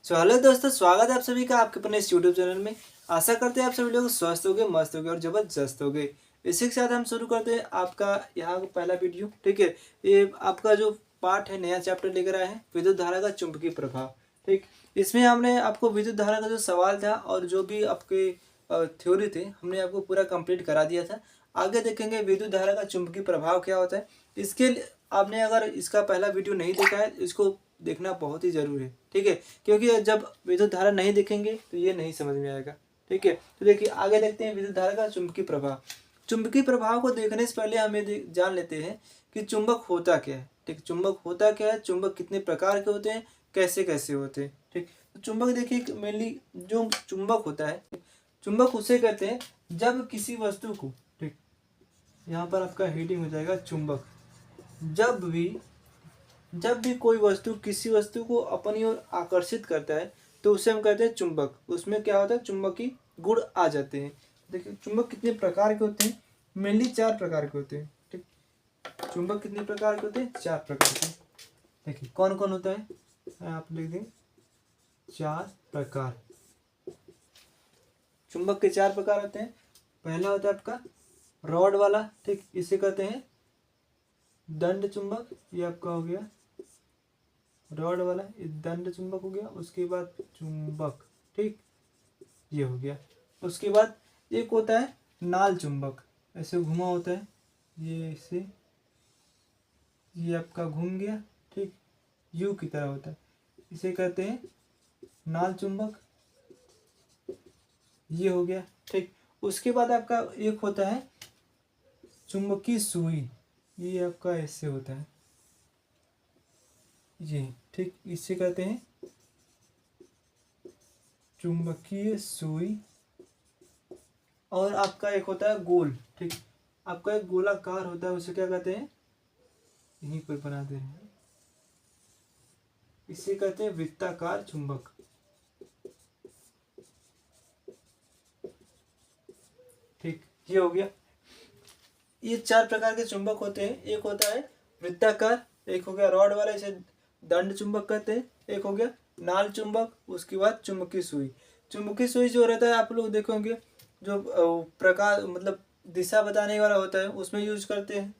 Hello दोस्तों, स्वागत है आप सभी का आपके अपने इस यूट्यूब चैनल में। आशा करते हैं आप सभी लोग स्वस्थ होगे, मस्त होगे और जबरदस्त होगे। इसी के साथ हम शुरू करते हैं आपका यहाँ का पहला वीडियो। ठीक है, ये आपका जो पार्ट है, नया चैप्टर लेकर आए हैं, विद्युत धारा का चुंबकीय प्रभाव। ठीक, इसमें हमने आपको विद्युत धारा का जो सवाल था और जो भी आपके थ्योरी थे, हमने आपको पूरा कंप्लीट करा दिया था। आगे देखेंगे विद्युत धारा का चुंबकीय प्रभाव क्या होता है। इसके लिए आपने अगर इसका पहला वीडियो नहीं देखा है, इसको देखना बहुत ही जरूरी है। ठीक है, क्योंकि जब विद्युत धारा नहीं देखेंगे तो ये नहीं समझ में आएगा। ठीक है, तो देखिए आगे देखते हैं विद्युत धारा का चुंबकीय प्रभाव। चुंबकीय प्रभाव को देखने से पहले हम ये जान लेते हैं कि चुंबक होता क्या है। ठीक, चुंबक होता क्या है, चुंबक कितने प्रकार के होते हैं, कैसे कैसे होते हैं। ठीक, तो चुंबक देखिए मेनली जो चुंबक होता है, चुंबक उसे कहते हैं जब किसी वस्तु को, ठीक, यहाँ पर आपका हेडिंग हो जाएगा चुंबक। जब भी कोई वस्तु किसी वस्तु को अपनी ओर आकर्षित करता है तो उसे हम कहते हैं चुंबक। उसमें क्या होता है, चुंबकीय गुण आ जाते हैं। देखिए चुंबक कितने प्रकार के होते हैं, मेनली 4 प्रकार के होते हैं। ठीक, चुंबक कितने प्रकार के होते हैं, 4 प्रकार के। देखिए कौन कौन होता है, आप लिख दें 4 प्रकार। चुंबक के 4 प्रकार होते हैं। पहला होता है आपका रॉड वाला। ठीक, इसे कहते हैं दंड चुंबक। ये आपका हो गया रॉड वाला, ये दंड चुंबक हो गया। उसके बाद चुंबक, ठीक, ये हो गया। उसके बाद एक होता है नाल चुंबक, ऐसे घुमा होता है, ये ऐसे, ये आपका घूम गया। ठीक, यू की तरह होता है, इसे कहते हैं नाल चुंबक। ये हो गया। ठीक, उसके बाद आपका एक होता है चुंबकीय सुई। ये आपका ऐसे होता है, ये, ठीक, इसे कहते हैं चुंबकीय सुई। और आपका एक होता है गोल। ठीक, आपका एक गोलाकार होता है, उसे क्या कहते हैं, यहीं पर बना दे रहे हैं, इसे कहते हैं वृत्ताकार चुंबक। ठीक, ये हो गया। ये 4 प्रकार के चुंबक होते हैं। एक होता है वृत्ताकार, एक हो गया रॉड वाला, इसे दंड चुंबक कहते हैं, एक हो गया नाल चुंबक, उसके बाद चुंबकीय सुई। चुंबकीय सुई जो रहता है, आप लोग देखोगे जो प्रकार मतलब दिशा बताने वाला होता है, उसमें यूज करते हैं।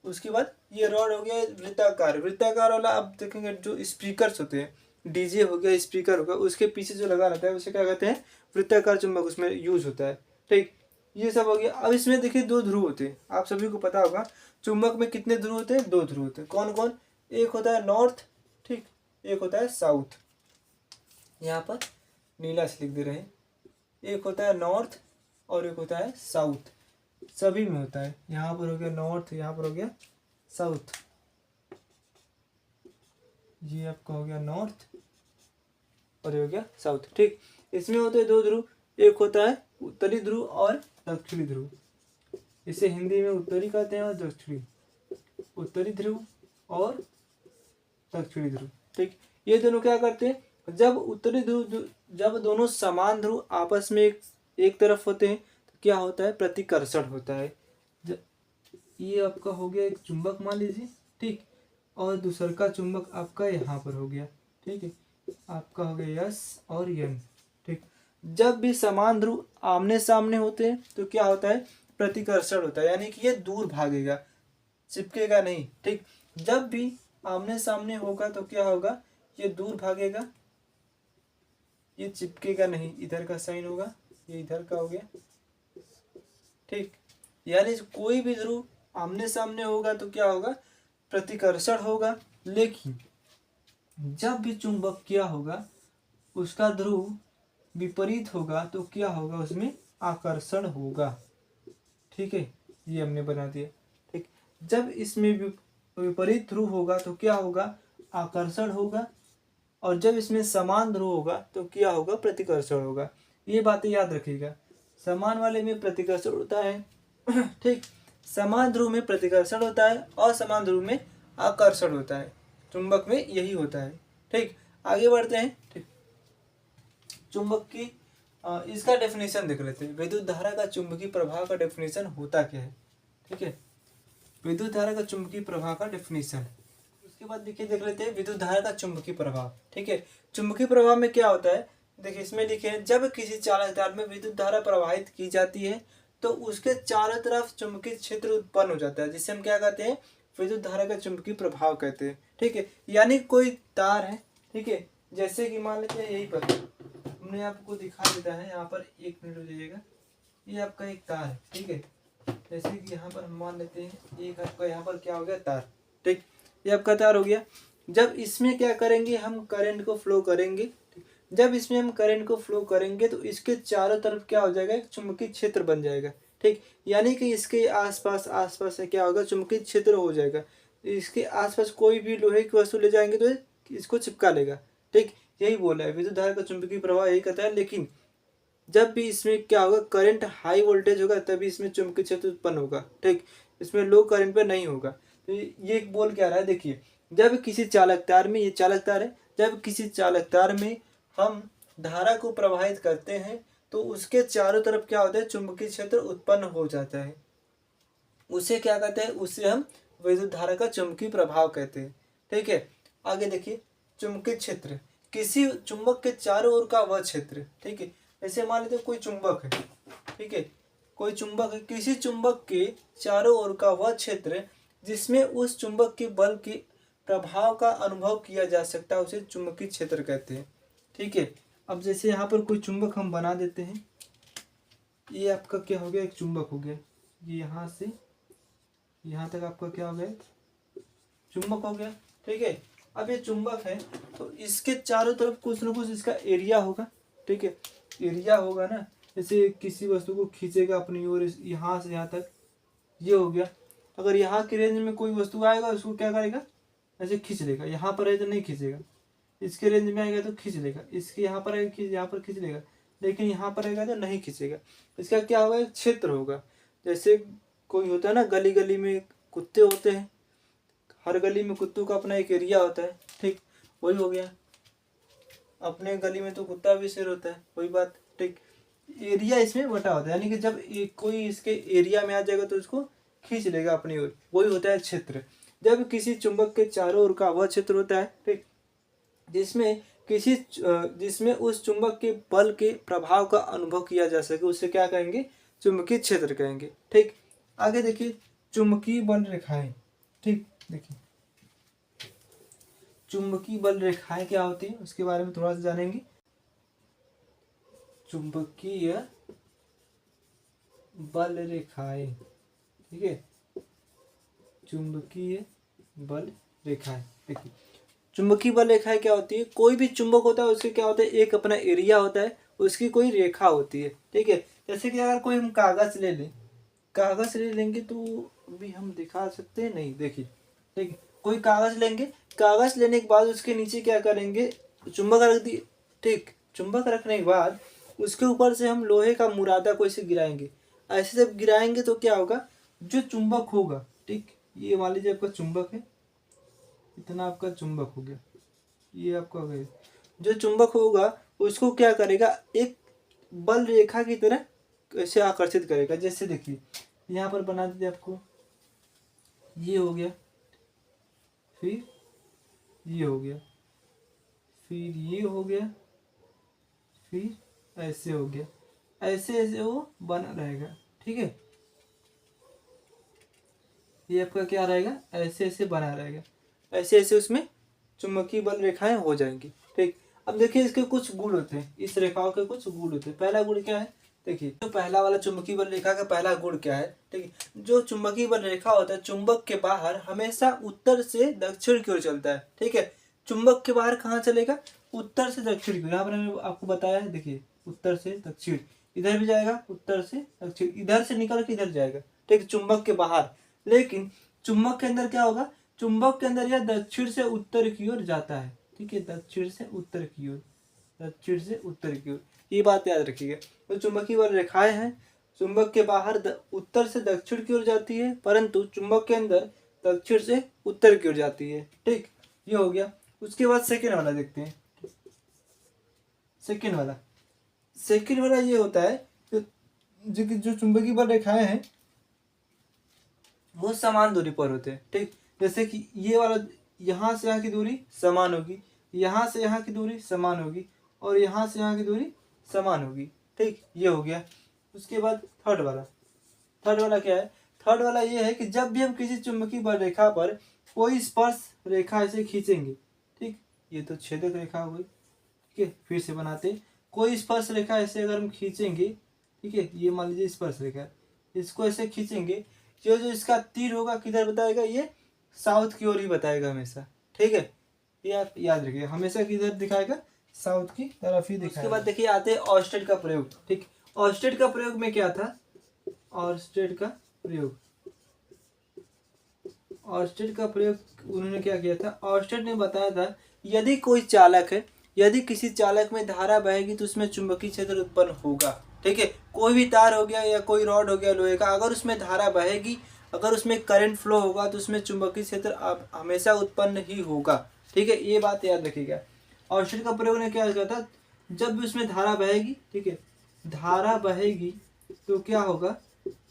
उसके बाद ये रॉड हो गया वृत्ताकार। वृत्ताकार वाला आप देखेंगे जो स्पीकर्स होते हैं, डीजे हो गया, स्पीकर हो गया, उसके पीछे जो लगा रहता है उसे क्या कहते हैं, वृत्ताकार चुंबक, उसमें यूज होता है। ठीक, ये सब हो गया। अब इसमें देखिए 2 ध्रुव होते हैं, आप सभी को पता होगा चुंबक में कितने ध्रुव होते हैं, 2 ध्रुव होते हैं। कौन कौन, एक होता है नॉर्थ, ठीक, एक होता है साउथ। यहाँ पर नीला से लिख दे रहे हैं, एक होता है नॉर्थ और एक होता है साउथ। सभी में होता है, यहाँ पर हो गया नॉर्थ, यहाँ पर हो गया साउथ। ये आपका हो गया नॉर्थ और ये हो गया साउथ। ठीक, इसमें होते हैं 2 ध्रुव, एक होता है उत्तरी ध्रुव और दक्षिणी ध्रुव। इसे हिंदी में उत्तरी कहते हैं और दक्षिणी, उत्तरी ध्रुव और दक्षिणी ध्रुव। ठीक, ये दोनों क्या करते हैं, जब उत्तरी ध्रुव, जब दोनों समान ध्रुव आपस में एक तरफ होते हैं तो क्या होता है, प्रतिकर्षण होता है। ये आपका हो गया एक चुंबक मान लीजिए, ठीक, और दूसर का चुंबक आपका यहाँ पर हो गया। ठीक है, आपका हो गया यस और यन। ठीक, जब भी समान ध्रुव आमने सामने होते हैं तो क्या होता है, प्रतिकर्षण होता है, यानी कि ये दूर भागेगा, चिपकेगा नहीं। ठीक, जब भी आमने सामने होगा तो क्या होगा, ये दूर भागेगा, ये चिपकेगा नहीं। इधर का साइन होगा, ये इधर का हो गया। ठीक, यानी कोई भी ध्रुव आमने सामने होगा तो क्या होगा, प्रतिकर्षण होगा। लेकिन जब भी चुंबक क्या होगा, उसका ध्रुव विपरीत होगा तो क्या होगा, उसमें आकर्षण होगा। ठीक है, ये हमने बना दिया। ठीक, जब इसमें विपरीत ध्रुव होगा तो क्या होगा, आकर्षण होगा। और जब इसमें समान ध्रुव होगा तो क्या होगा, प्रतिकर्षण होगा। ये बातें याद रखिएगा, समान वाले में प्रतिकर्षण होता है ठीक, समान ध्रुव में प्रतिकर्षण होता है, असमान ध्रुव में आकर्षण होता है। चुंबक में यही होता है। ठीक, आगे बढ़ते हैं। ठीक, चुंबक की इसका डेफिनेशन देख लेते हैं। विद्युत धारा का चुंबकीय प्रभाव का डेफिनेशन होता क्या है। ठीक है, विद्युत धारा का चुंबकीय प्रभाव का डेफिनेशन, उसके बाद देखिए देख लेते हैं विद्युत धारा का चुंबकीय प्रभाव। ठीक है, चुंबकीय प्रभाव में क्या होता है, देखिए इसमें लिखे हैं जब किसी चालक तार में विद्युत धारा प्रवाहित की जाती है तो उसके चारों तरफ चुंबकीय क्षेत्र उत्पन्न हो जाता है, जिसे हम क्या कहते हैं, विद्युत धारा का चुंबकीय प्रभाव कहते हैं। ठीक है, यानी कोई तार है, ठीक है, जैसे कि मान लेते हैं यहीं पर हमने आपको दिखा देता है, यहाँ पर 1 मिनट हो जाइएगा, ये आपका एक तार है। ठीक है, जैसे कि यहाँ पर हम मान लेते हैं एक आपका यहाँ पर क्या हो गया, तार। ठीक, ये आपका तार हो गया। जब इसमें क्या करेंगे, हम करंट को फ्लो करेंगे। जब इसमें हम करंट को फ्लो करेंगे तो इसके चारों तरफ क्या हो जाएगा, एक चुंबकीय क्षेत्र बन जाएगा। ठीक, यानी कि इसके आसपास आसपास से क्या होगा, चुंबकीय क्षेत्र हो जाएगा। इसके आसपास कोई भी लोहे की वस्तु ले जाएंगे तो इसको चिपका लेगा। ठीक, यही बोला है, विद्युत धारा का चुंबकीय प्रभाव यही कहता है। लेकिन जब भी इसमें क्या होगा, करंट हाई वोल्टेज होगा तभी इसमें चुंबकीय क्षेत्र उत्पन्न होगा। ठीक, इसमें लो करंट पे नहीं होगा। तो ये बोल क्या रहा है, देखिए जब किसी चालक तार में, ये चालक तार है, जब किसी चालक तार में हम धारा को प्रवाहित करते हैं तो उसके चारों तरफ क्या होता है, चुंबकीय क्षेत्र उत्पन्न हो जाता है। उसे क्या कहते हैं, उसे हम विद्युत धारा का चुंबकीय प्रभाव कहते हैं। ठीक है, आगे देखिए चुंबकीय क्षेत्र, किसी चुंबक के चारों ओर का वह क्षेत्र। ठीक है, ऐसे मान लेते कोई चुंबक है, ठीक है, कोई चुंबक है, किसी चुंबक के चारों ओर का वह क्षेत्र जिसमें उस चुंबक के बल के प्रभाव का अनुभव किया जा सकता है, उसे चुंबकीय क्षेत्र कहते हैं। ठीक है, अब जैसे यहाँ पर कोई चुंबक हम बना देते हैं, ये आपका क्या हो गया, एक चुंबक हो गया, ये यहाँ से यहाँ तक आपका क्या हो गया, चुंबक हो गया। ठीक है, अब ये चुंबक है तो इसके चारों तरफ कुछ ना कुछ इसका एरिया होगा। ठीक है, एरिया होगा ना, जैसे किसी वस्तु को खींचेगा अपनी ओर यहाँ से यहाँ तक, ये हो गया। अगर यहाँ की रेंज में कोई वस्तु आएगा उसको क्या करेगा, ऐसे खींच लेगा, यहाँ पर है तो नहीं खींचेगा, इसके रेंज में आएगा तो खींच लेगा, इसके यहाँ पर आएगा यहाँ पर खींच लेगा, लेकिन यहाँ पर आएगा तो नहीं खींचेगा। इसका क्या होगा, एक क्षेत्र होगा। जैसे कोई होता है ना, गली गली में कुत्ते होते हैं, हर गली में कुत्तों का अपना एक एरिया होता है। ठीक, वही हो गया, अपने गली में तो कुत्ता भी शेर होता है, वही बात। ठीक, एरिया इसमें बटा होता है, यानी कि जब कोई इसके एरिया में आ जाएगा तो उसको खींच लेगा अपनी ओर, वही होता है क्षेत्र। जब किसी चुंबक के चारों ओर का वह क्षेत्र होता है, ठीक, जिसमें उस चुंबक के बल के प्रभाव का अनुभव किया जा सके, उसे क्या कहेंगे, चुंबकीय क्षेत्र कहेंगे। ठीक, आगे देखिए चुंबकीय बल रेखाएं। ठीक, देखिए चुंबकीय बल रेखाएं क्या होती है उसके बारे में थोड़ा सा जानेंगे। चुंबकीय बल रेखाएं, ठीक है, चुंबकीय बल रेखाएं। देखिए चुंबकीय बल रेखाएं क्या होती है, कोई भी चुंबक होता है उसके क्या होता है, एक अपना एरिया होता है, उसकी कोई रेखा होती है। ठीक है, जैसे कि अगर कोई हम कागज ले लें, कागज ले लेंगे तो अभी हम दिखा सकते हैं, नहीं, देखिए ठीक है, कोई कागज लेंगे, कागज लेने के बाद उसके नीचे क्या करेंगे, चुंबक रख दिए। ठीक, चुंबक रखने के बाद उसके ऊपर से हम लोहे का मुरादा को ऐसे गिराएंगे। ऐसे जब गिराएंगे तो क्या होगा, जो चुंबक होगा, ठीक, ये मान लीजिए आपका चुंबक है, इतना आपका चुंबक हो गया, ये आपका हो गया, जो चुंबक होगा उसको क्या करेगा, एक बल रेखा की तरह ऐसे आकर्षित करेगा। जैसे देखिए यहाँ पर बना दीजिए आपको, ये हो गया, फिर ये हो गया, फिर ये हो गया, फिर ऐसे हो गया, ऐसे ऐसे वो बना रहेगा। ठीक है, ये आपका क्या रहेगा, ऐसे ऐसे बना रहेगा, ऐसे ऐसे उसमें चुंबकीय बल रेखाएं हो जाएंगी। ठीक, अब देखिए इसके कुछ गुण होते हैं, इस रेखाओं के कुछ गुण होते हैं। पहला गुण क्या है, देखिए तो पहला वाला चुंबकीय बल रेखा का पहला गुण क्या है, ठीक है, जो चुंबकीय बल रेखा होता है चुंबक के बाहर हमेशा उत्तर से दक्षिण की ओर चलता है। ठीक है, चुंबक के बाहर कहाँ चलेगा, उत्तर से दक्षिण की ओर। यहाँ पर मैंने आपको बताया है, देखिए उत्तर से दक्षिण, इधर भी जाएगा उत्तर से दक्षिण, इधर से निकल के इधर जाएगा। ठीक, चुंबक के बाहर। लेकिन चुंबक के अंदर क्या होगा, चुंबक के अंदर यह दक्षिण से उत्तर की ओर जाता है। ठीक है, दक्षिण से उत्तर की ओर, दक्षिण से उत्तर की ओर, ये बात याद रखिएगा। तो चुंबकीय बल रेखाएं हैं, चुंबक के बाहर उत्तर से दक्षिण की ओर जाती है, परंतु चुंबक के अंदर दक्षिण से उत्तर की ओर जाती है। ठीक, ये हो गया। उसके बाद सेकेंड वाला देखते हैं। सेकेंड वाला ये होता है जो चुंबकीय बल रेखाएं हैं वो समान दूरी पर होते हैं। ठीक, जैसे कि यहाँ से यहाँ की दूरी समान होगी, यहाँ से यहाँ की दूरी समान होगी और यहाँ से यहाँ की दूरी समान होगी। ठीक, ये हो गया। उसके बाद थर्ड वाला क्या है? थर्ड वाला ये है कि जब भी हम किसी चुंबकीय बल रेखा पर कोई स्पर्श रेखा ऐसे खींचेंगे, ठीक, ये तो छेदक रेखा हो गई, ठीक है, फिर से बनाते। कोई स्पर्श रेखा ऐसे अगर हम खींचेंगे, ठीक है, ये मान लीजिए स्पर्श रेखा, इसको ऐसे खींचेंगे, जो इसका तीर होगा किधर बताएगा? ये साउथ की ओर ही बताएगा हमेशा। ठीक है, ये आप याद रखिए, हमेशा किधर दिखाएगा? साउथ की तरफ ही दिखाएगा। उसके बाद देखिए आते हैं ऑर्स्टेड का प्रयोग। ठीक, ऑर्स्टेड का प्रयोग में क्या था? ऑर्स्टेड का प्रयोग उन्होंने क्या किया था? ऑर्स्टेड ने बताया था यदि कोई चालक है, यदि किसी चालक में धारा बहेगी तो उसमें चुंबकीय क्षेत्र उत्पन्न होगा। ठीक है, कोई भी तार हो गया या कोई रॉड हो गया लोहे का, अगर उसमें धारा बहेगी, अगर उसमें करंट फ्लो होगा तो उसमें चुंबकीय क्षेत्र हमेशा उत्पन्न ही होगा। ठीक है, ये बात याद रखिएगा। ऑर्स्टेड का प्रयोग ने क्या किया था? जब भी उसमें धारा बहेगी, ठीक है, धारा बहेगी तो क्या होगा?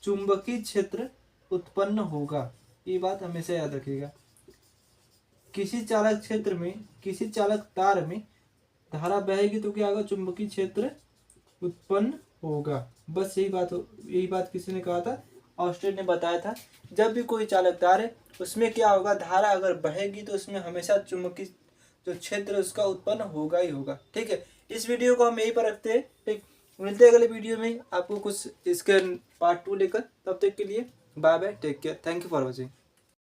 चुंबकीय क्षेत्र उत्पन्न होगा। ये बात हमेशा याद रखिएगा। किसी चालक क्षेत्र में, किसी चालक तार में धारा बहेगी तो क्या होगा? चुंबकीय क्षेत्र उत्पन्न होगा। बस यही बात किसी ने कहा था? ऑर्स्टेड ने बताया था। जब भी कोई चालक तार है उसमें क्या होगा? धारा अगर बहेगी तो उसमें हमेशा चुंबकीय जो क्षेत्र उसका उत्पन्न होगा ही होगा। ठीक है, इस वीडियो को हम यहीं पर रखते हैं। ठीक, मिलते हैं अगले वीडियो में आपको कुछ इसके पार्ट 2 लेकर। तब तक के लिए bye bye, take care, thank you for watching.